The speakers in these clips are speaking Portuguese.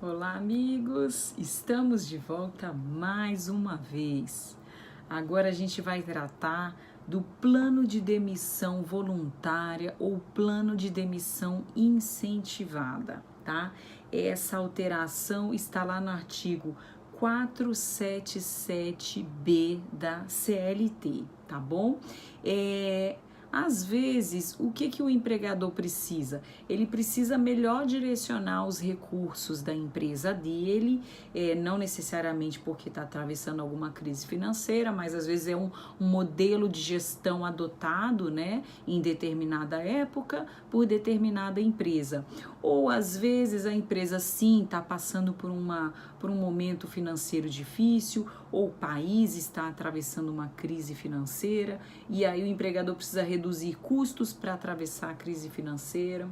Olá, amigos! Estamos de volta mais uma vez. Agora a gente vai tratar do plano de demissão voluntária ou plano de demissão incentivada, tá? Essa alteração está lá no artigo 477B da CLT, tá bom? Às vezes, o que o empregador precisa? Ele precisa melhor direcionar os recursos da empresa dele, não necessariamente porque está atravessando alguma crise financeira, mas às vezes é um modelo de gestão adotado, né, em determinada época por determinada empresa. Ou às vezes a empresa sim está passando por um momento financeiro difícil, ou o país está atravessando uma crise financeira, e aí o empregador precisa reduzir custos para atravessar a crise financeira.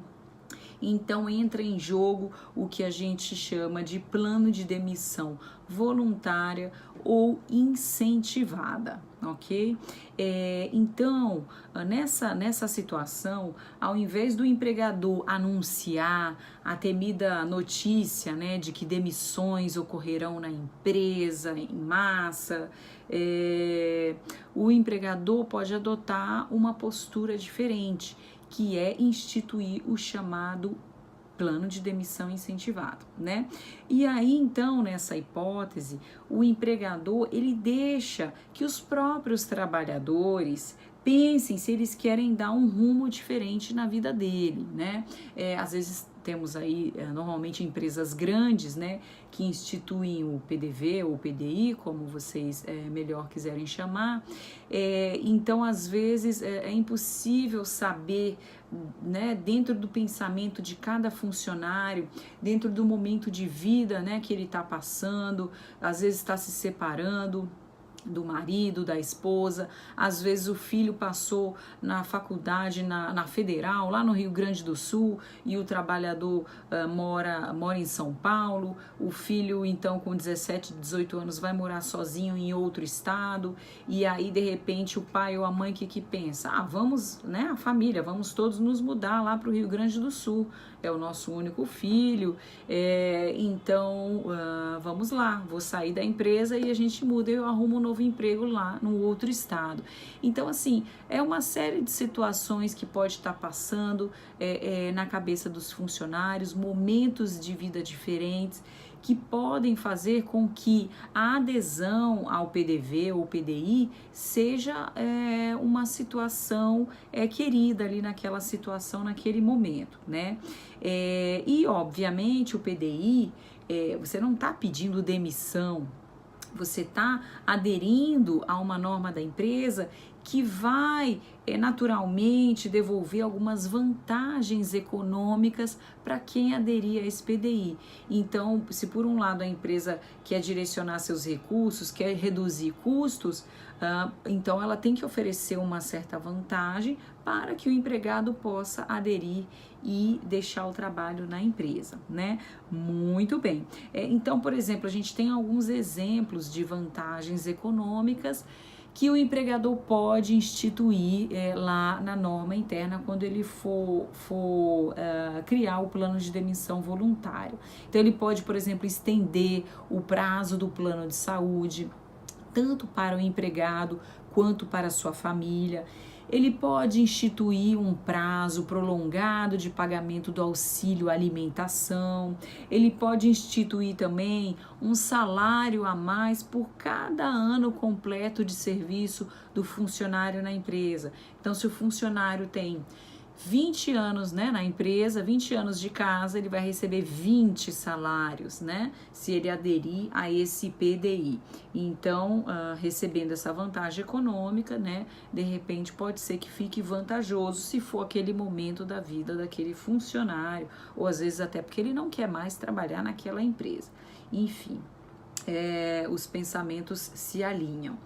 Então entra em jogo o que a gente chama de plano de demissão voluntária ou incentivada, ok? Então, nessa situação, ao invés do empregador anunciar a temida notícia, né, de que demissões ocorrerão na empresa em massa, o empregador pode adotar uma postura diferente, que é instituir o chamado plano de demissão incentivado, né? E aí, então, nessa hipótese, o empregador, ele deixa que os próprios trabalhadores pensem se eles querem dar um rumo diferente na vida dele, né? Às vezes temos aí, normalmente, empresas grandes, né, que instituem o PDV ou o PDI, como vocês melhor quiserem chamar. Então, às vezes, é impossível saber, né, dentro do pensamento de cada funcionário, dentro do momento de vida, né, que ele está passando, às vezes está se separando do marido, da esposa, às vezes o filho passou na faculdade, na Federal, lá no Rio Grande do Sul, e o trabalhador mora em São Paulo, o filho então com 17, 18 anos vai morar sozinho em outro estado, e aí de repente o pai ou a mãe que pensa, vamos, né, a família, vamos todos nos mudar lá para o Rio Grande do Sul, é o nosso único filho, então vamos lá, vou sair da empresa e a gente muda, eu arrumo um novo emprego lá no outro estado. Então, assim, é uma série de situações que pode estar passando na cabeça dos funcionários, momentos de vida diferentes, que podem fazer com que a adesão ao PDV ou PDI seja uma situação querida ali naquela situação, naquele momento, né? E, obviamente, o PDI, você não está pedindo demissão, você está aderindo a uma norma da empresa que vai naturalmente devolver algumas vantagens econômicas para quem aderir a esse PDI. Então, se por um lado a empresa quer direcionar seus recursos, quer reduzir custos, então ela tem que oferecer uma certa vantagem para que o empregado possa aderir e deixar o trabalho na empresa, né? Muito bem. Então, por exemplo, a gente tem alguns exemplos de vantagens econômicas que o empregador pode instituir lá na norma interna quando ele for criar o plano de demissão voluntário. Então, ele pode, por exemplo, estender o prazo do plano de saúde, tanto para o empregado quanto para a sua família. Ele pode instituir um prazo prolongado de pagamento do auxílio alimentação. Ele pode instituir também um salário a mais por cada ano completo de serviço do funcionário na empresa. Então, se o funcionário tem 20 anos, né, na empresa, 20 anos de casa, ele vai receber 20 salários, né, se ele aderir a esse PDI. Então, recebendo essa vantagem econômica, né, de repente pode ser que fique vantajoso se for aquele momento da vida daquele funcionário, ou às vezes até porque ele não quer mais trabalhar naquela empresa. Enfim, os pensamentos se alinham.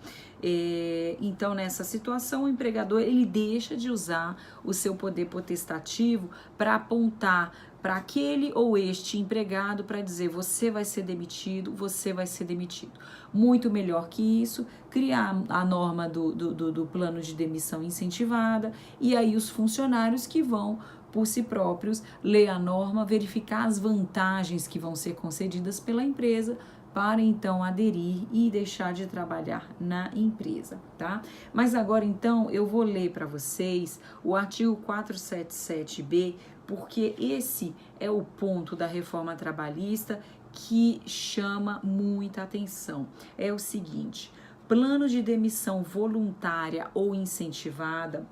Então, nessa situação, o empregador ele deixa de usar o seu poder potestativo para apontar para aquele ou este empregado para dizer você vai ser demitido, você vai ser demitido. Muito melhor que isso, criar a norma do plano de demissão incentivada, e aí os funcionários que vão por si próprios, ler a norma, verificar as vantagens que vão ser concedidas pela empresa, para então aderir e deixar de trabalhar na empresa, tá? Mas agora então eu vou ler para vocês o artigo 477B, porque esse é o ponto da reforma trabalhista que chama muita atenção. É o seguinte: plano de demissão voluntária ou incentivada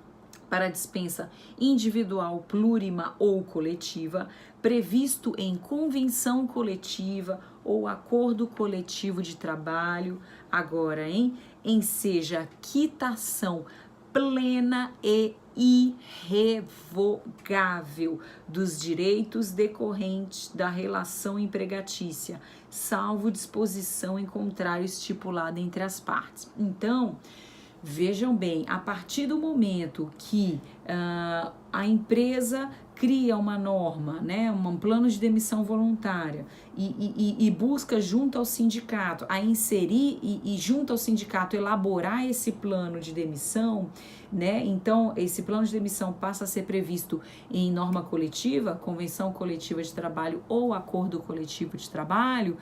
para dispensa individual, plurima ou coletiva, previsto em convenção coletiva ou acordo coletivo de trabalho, agora, enseja quitação plena e irrevogável dos direitos decorrentes da relação empregatícia, salvo disposição em contrário estipulada entre as partes. Então, vejam bem, a partir do momento que a empresa cria uma norma, né, um plano de demissão voluntária e busca junto ao sindicato a inserir e junto ao sindicato elaborar esse plano de demissão, né, então esse plano de demissão passa a ser previsto em norma coletiva, convenção coletiva de trabalho ou acordo coletivo de trabalho.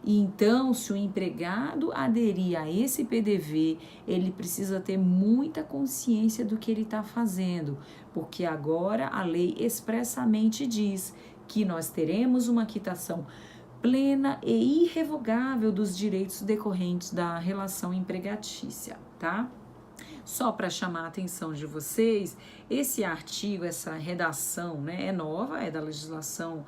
Então, se o empregado aderir a esse PDV, ele precisa ter muita consciência do que ele está fazendo, porque agora a lei expressamente diz que nós teremos uma quitação plena e irrevogável dos direitos decorrentes da relação empregatícia, tá? Só para chamar a atenção de vocês, esse artigo, essa redação, né, é nova, é da legislação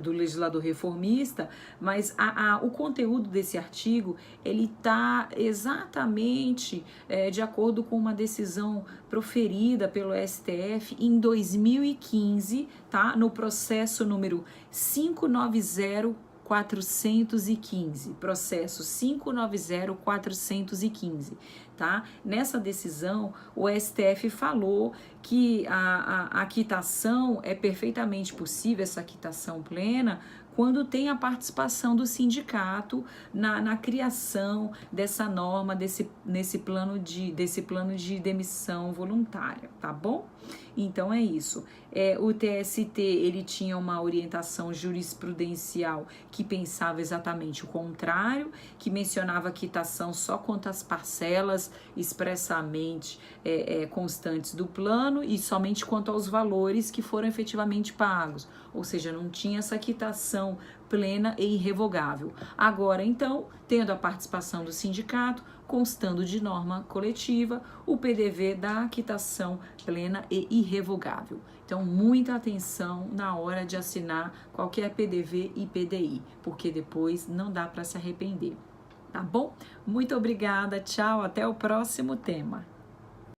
do legislador reformista, mas o conteúdo desse artigo, ele está exatamente de acordo com uma decisão proferida pelo STF em 2015, tá? No processo número 590.415, processo 590.415, tá? Nessa decisão, o STF falou que a quitação é perfeitamente possível, essa quitação plena, quando tem a participação do sindicato na criação dessa norma, desse plano de demissão voluntária, tá bom? Então é isso. O TST, ele tinha uma orientação jurisprudencial que pensava exatamente o contrário, que mencionava a quitação só quanto às parcelas expressamente constantes do plano e somente quanto aos valores que foram efetivamente pagos, ou seja, não tinha essa quitação plena e irrevogável. Agora, então, tendo a participação do sindicato, constando de norma coletiva, o PDV dá quitação plena e irrevogável. Então, muita atenção na hora de assinar qualquer PDV e PDI, porque depois não dá para se arrepender. Tá bom? Muito obrigada, tchau, até o próximo tema.